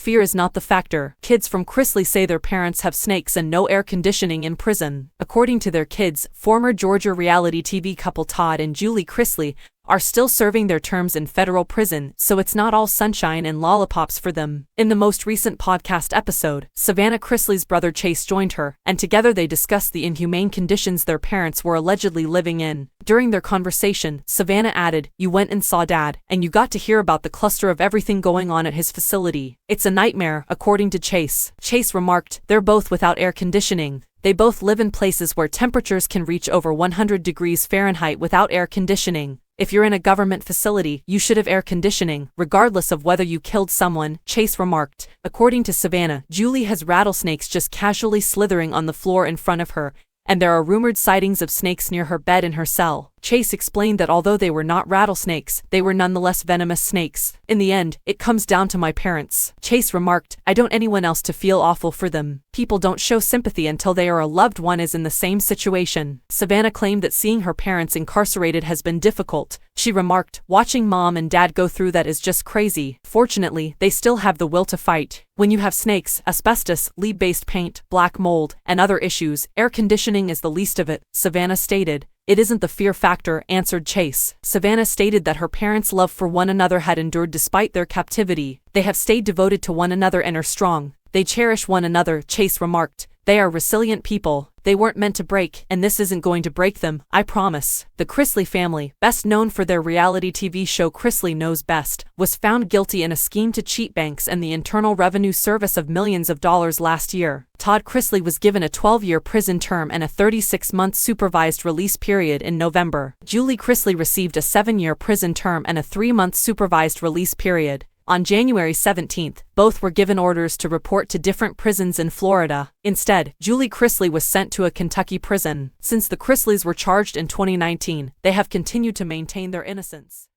fear is not the factor. Kids from Chrisley say their parents have snakes and no air conditioning in prison. According to their kids, former Georgia reality TV couple Todd and Julie Chrisley are still serving their terms in federal prison, so it's not all sunshine and lollipops for them. In the most recent podcast episode, Savannah Chrisley's brother Chase joined her, and together they discussed the inhumane conditions their parents were allegedly living in. During their conversation, Savannah added, "You went and saw Dad, and you got to hear about the cluster of everything going on at his facility. It's a nightmare," according to Chase. Chase remarked, "They're both without air conditioning. They both live in places where temperatures can reach over 100 degrees Fahrenheit without air conditioning. If you're in a government facility, you should have air conditioning, regardless of whether you killed someone," Chase remarked. According to Savannah, Julie has rattlesnakes just casually slithering on the floor in front of her, and there are rumored sightings of snakes near her bed in her cell. Chase explained that although they were not rattlesnakes, they were nonetheless venomous snakes. "In the end, it comes down to my parents," Chase remarked. "I don't want anyone else to feel awful for them. People don't show sympathy until they or a loved one is in the same situation." Savannah claimed that seeing her parents incarcerated has been difficult. She remarked, "Watching Mom and Dad go through that is just crazy. Fortunately, they still have the will to fight. When you have snakes, asbestos, lead-based paint, black mold, and other issues, air conditioning is the least of it," Savannah stated. "It isn't the fear factor," answered Chase. Savannah stated that her parents' love for one another had endured despite their captivity. "They have stayed devoted to one another and are strong. They cherish one another," Chase remarked. "They are resilient people. They weren't meant to break, and this isn't going to break them, I promise." The Chrisley family, best known for their reality TV show Chrisley Knows Best, was found guilty in a scheme to cheat banks and the Internal Revenue Service of millions of dollars last year. Todd Chrisley was given a 12-year prison term and a 36-month supervised release period in November. Julie Chrisley received a 7-year prison term and a 3-month supervised release period. On January 17, both were given orders to report to different prisons in Florida. Instead, Julie Chrisley was sent to a Kentucky prison. Since the Chrisleys were charged in 2019, they have continued to maintain their innocence.